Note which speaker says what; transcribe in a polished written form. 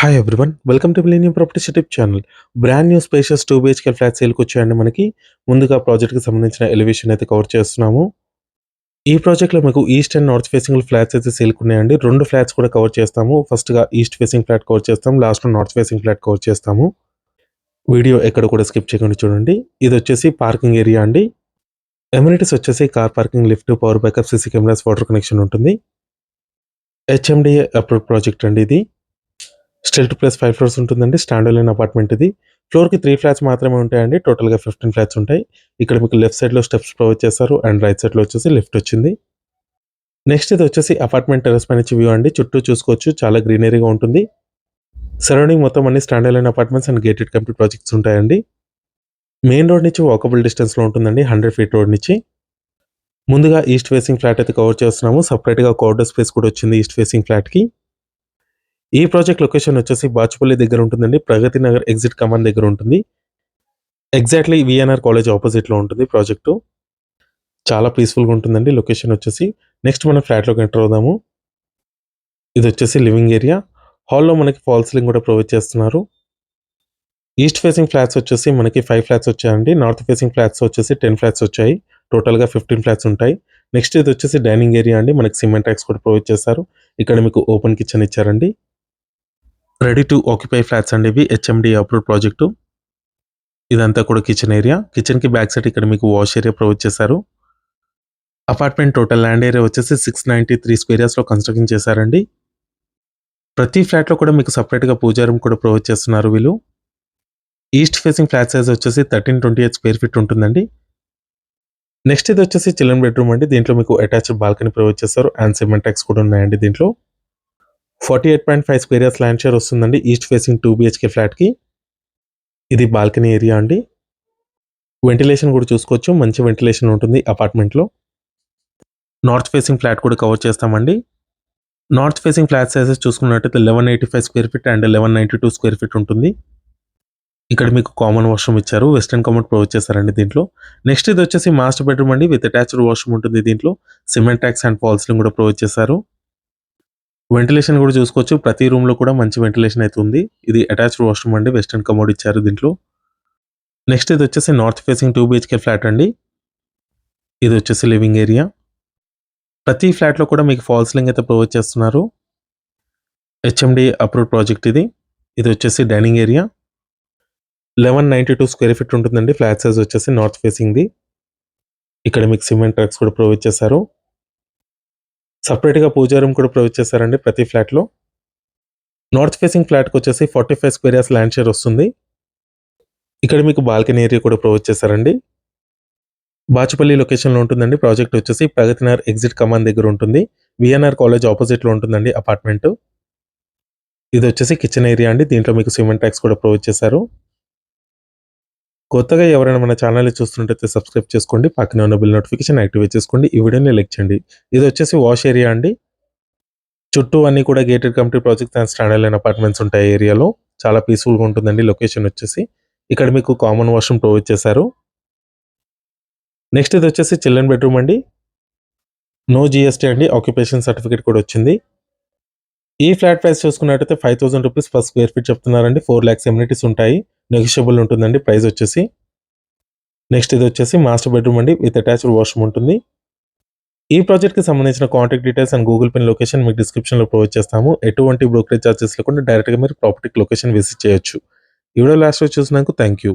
Speaker 1: Hi everyone. Welcome to millennium properties YouTube channel. Brand new spacious 2 BHK flat సేల్‌కి వచ్చాయండి మనకి. ముందుగా ప్రాజెక్ట్‌కి సంబంధించిన ఎలివేషన్ అయితే కవర్ చేస్తున్నాము. ఈ ప్రాజెక్ట్‌లో మీకు east and north facing flats అయితే సేల్‌కి ఉన్నాయండి. 2 ఫ్లాట్స్ కూడా కవర్ చేస్తాము. ఫస్ట్‌గా ఈస్ట్ ఫేసింగ్ ఫ్లాట్ కవర్ చేస్తాం. లాస్ట్‌లో నార్త్ ఫేసింగ్ ఫ్లాట్ కవర్ చేస్తాము. వీడియో ఎక్కడ కూడా స్కిప్ చేయకుండా చూడండి. ఇది వచ్చేసి పార్కింగ్ ఏరియా అండి. అమ్యూనిటీస్ వచ్చేసి car parking, lift, power backup, CC cameras, water connection ఉంటుంది. హెచ్ఎండిఏ అప్రూవ్డ్ ప్రాజెక్ట్ అండి ఇది. స్టిల్ టు ప్లస్ 5 ఫ్లోర్స్ ఉంటుందండి. స్టాండ్ అలోన్ అపార్ట్మెంట్ ఇది. ఫ్లోర్‌కి 3 ఫ్లాట్స్ మాత్రమే ఉంటాయండి. టోటల్‌గా 15 ఫ్లాట్స్ ఉంటాయి. ఇక్కడ మీకు లెఫ్ట్ సైడ్‌లో స్టెప్స్ ప్రొవైడ్ చేస్తారు అండ్ రైట్ సైడ్‌లో వచ్చేసి లిఫ్ట్ వచ్చింది. నెక్స్ట్ ఇది వచ్చేసి అపార్ట్మెంట్ టెర్రస్ పై నుంచి వ్యూ అండి. చుట్టూ చూసుకోవచ్చు, చాలా గ్రీనరీగా ఉంటుంది. సరౌండింగ్ మొత్తం అన్ని stand alone apartments and gated community projects ఉంటాయండి. మెయిన్ రోడ్ నుంచి వాకబుల్ డిస్టెన్స్‌లో ఉంటుందండి. 100 ఫీట్ రోడ్ నుంచి. ముందుగా ఈస్ట్ ఫేసింగ్ ఫ్లాట్ అయితే కవర్ చేస్తున్నాము. సెపరేట్‌గా కార్డర్ స్పేస్ కూడా వచ్చింది ఈస్ట్ ఫేసింగ్ ఫ్లాట్‌కి. ఈ ప్రాజెక్ట్ లొకేషన్ వచ్చేసి బాచుపల్లి దగ్గర ఉంటుందండి. ప్రగతి నగర్ ఎగ్జిట్ కమాన్ దగ్గర ఉంటుంది. ఎగ్జాక్ట్‌లీ వీఎన్ఆర్ కాలేజ్ ఆపోజిట్‌లో ఉంటుంది ప్రాజెక్టు. చాలా పీస్‌ఫుల్‌గా ఉంటుందండి లొకేషన్ వచ్చేసి. నెక్స్ట్ మనం ఫ్లాట్‌లోకి ఎంటర్ అవుదాము. ఇదొచ్చేసి లివింగ్ ఏరియా. హాల్‌లో మనకి ఫాల్ సీలింగ్ కూడా ప్రొవైడ్ చేస్తున్నారు. ఈస్ట్ ఫేసింగ్ ఫ్లాట్స్ వచ్చేసి మనకి 5 ఫ్లాట్స్ వచ్చాయండి. నార్త్ ఫేసింగ్ ఫ్లాట్స్ వచ్చేసి 10 ఫ్లాట్స్ వచ్చాయి. టోటల్‌గా 15 ఫ్లాట్స్ ఉంటాయి. నెక్స్ట్ ఇదొచ్చేసి డైనింగ్ ఏరియా అండి. మనకి సిమెంట్ ర్యాక్స్ కూడా ప్రొవైడ్ చేశారు. ఇక్కడ మీకు ఓపెన్ కిచెన్ ఇచ్చారండి. రెడీ టు ఆక్యుపై ఫ్లాట్స్ అండి ఇవి. HMD approved project. ఇదంతా కూడా కిచెన్ ఏరియా. కిచెన్‌కి బ్యాక్ సైడ్ ఇక్కడ మీకు వాష్ ఏరియా ప్రొవైడ్ చేశారు. అపార్ట్మెంట్ టోటల్ ల్యాండ్ ఏరియా వచ్చేసి 693 స్క్వేర్ యార్డ్స్‌లో కన్‌స్ట్రక్షన్ చేశారండి. ప్రతి ఫ్లాట్‌లో కూడా మీకు సెపరేట్‌గా పూజా రూమ్ కూడా ప్రొవైడ్ చేస్తున్నారు వీళ్ళు. ఈస్ట్ ఫేసింగ్ ఫ్లాట్ సైజ్ వచ్చేసి 1328 స్క్వేర్ ఫీట్ ఉంటుందండి. నెక్స్ట్ ఇది వచ్చేసి చిల్డ్రన్ బెడ్రూమ్ అండి. దీంట్లో మీకు అటాచ్డ్ బాల్కనీ ప్రొవైడ్ చేస్తారు అండ్ సిమెంట్ ర్యాక్స్ కూడా ఉన్నాయండి దీంట్లో. 48.5 స్క్వేర్ యార్డ్స్ ల్యాండ్ షేర్ వస్తుందండి ఈస్ట్ ఫేసింగ్ 2 బీహెచ్‌కే ఫ్లాట్‌కి. ఇది బాల్కనీ ఏరియా అండి. వెంటిలేషన్ కూడా చూసుకోవచ్చు. మంచి వెంటిలేషన్ ఉంటుంది అపార్ట్మెంట్‌లో. నార్త్ ఫేసింగ్ ఫ్లాట్ కూడా కవర్ చేస్తామండి. నార్త్ ఫేసింగ్ ఫ్లాట్ సైజెస్ చూసుకున్నట్టయితే 1185 square feet and 1192 square feet ఉంటుంది. ఇక్కడ మీకు కామన్ వాష్రూమ్ ఇచ్చారు. వెస్టర్న్ కమోడ్ ప్రొవైడ్ చేశారండి దీంట్లో. నెక్స్ట్ ఇది వచ్చేసి మాస్టర్ బెడ్రూమ్ అండి. విత్ అటాచ్డ్ వాష్రూమ్ ఉంటుంది దీంట్లో. Cement racks and fall ceiling కూడా ప్రొవైడ్ చేశారు. వెంటిలేషన్ కూడా చూసుకోవచ్చు. ప్రతి రూమ్‌లో కూడా మంచి వెంటిలేషన్ అయితే ఉంది. ఇది అటాచ్డ్ వాష్రూమ్ అండి. వెస్టర్న్ కమోడ్ ఇచ్చారు దీంట్లో. నెక్స్ట్ ఇది వచ్చేసి నార్త్ ఫేసింగ్ 2 బీహెచ్‌కే ఫ్లాట్ అండి. ఇది వచ్చేసి లివింగ్ ఏరియా. ప్రతి ఫ్లాట్‌లో కూడా మీకు ఫాల్ సీలింగ్ అయితే ప్రొవైడ్ చేస్తున్నారు. హెచ్ఎండీ అప్రూవ్డ్ ప్రాజెక్ట్ ఇది. ఇది వచ్చేసి డైనింగ్ ఏరియా. 1192 స్క్వేర్ ఫీట్ ఉంటుందండి. ఫ్లాట్ సైజ్ వచ్చేసి నార్త్ ఫేసింగ్‌ది. ఇక్కడ మీకు సిమెంట్ ర్యాక్స్ కూడా ప్రొవైడ్ చేశారు. సెపరేట్‌గా పూజా రూమ్ కూడా ప్రొవైడ్ చేశారండి ప్రతి ఫ్లాట్‌లో. నార్త్ ఫేసింగ్ ఫ్లాట్‌కి వచ్చేసి 45 స్క్వేర్ యార్డ్స్ ల్యాండ్ షేర్ వస్తుంది. ఇక్కడ మీకు బాల్కనీ ఏరియా కూడా ప్రొవైడ్ చేశారండి. బాచుపల్లి లొకేషన్‌లో ఉంటుందండి. ప్రాజెక్ట్ వచ్చేసి ప్రగతి నగర్ ఎగ్జిట్ కమాన్ దగ్గర ఉంటుంది. వీఎన్ఆర్ కాలేజ్ ఆపోజిట్‌లో ఉంటుందండి అపార్ట్మెంటు. ఇది వచ్చేసి కిచెన్ ఏరియా అండి. దీంట్లో మీకు సిమెంట్ ర్యాక్స్ కూడా ప్రొవైడ్ చేశారు. కొత్తగా ఎవరైనా మన ఛానల్‌ని చూస్తున్నట్టయితే సబ్స్క్రైబ్ చేసుకోండి. పక్కనే ఉన్న బెల్ నోటిఫికేషన్ యాక్టివేట్ చేసుకోండి. ఈ వీడియోని లైక్ చేయండి. ఇది వచ్చేసి వాష్ ఏరియా అండి. చుట్టూ అన్నీ కూడా gated community projects and stand alone apartments ఉంటాయి ఏరియాలో. చాలా పీస్‌ఫుల్‌గా ఉంటుందండి లొకేషన్ వచ్చేసి. ఇక్కడ మీకు కామన్ వాష్రూమ్ ప్రొవైడ్ చేశారు. నెక్స్ట్ ఇది వచ్చేసి చిల్డ్రన్ బెడ్రూమ్ అండి. నో జీఎస్టీ అండి. ఆక్యుపేషన్ సర్టిఫికేట్ కూడా వచ్చింది. ఈ ఫ్లాట్ ప్రైస్ చూసుకున్నట్టయితే 5000 రూపీస్ పర్ స్క్వేర్ ఫీట్ చెప్తున్నారండి. 4 లాక్స్ ఎమ్యూనిటీస్ ఉంటాయి. నెగోషియబుల్ ఉంటుందండి ప్రైస్ వచ్చేసి. నెక్స్ట్ ఇది వచ్చేసి మాస్టర్ బెడ్రూమ్ అండి. విత్ అటాచ్డ్ వాష్రూమ్ ఉంటుంది. ఈ ప్రాజెక్ట్‌కి సంబంధించిన contact details and Google pin location మీకు డిస్క్రిప్షన్‌లో ప్రొవైడ్ చేస్తాము. ఎటువంటి బ్రోకరేజ్ చార్జెస్ లేకుండా డైరెక్ట్‌గా మీరు ప్రాపర్టీకి లొకేషన్ విజిట్ చేయొచ్చు. ఈ వీడియో లాస్ట్‌లో చూసినందుకు థాంక్ యూ.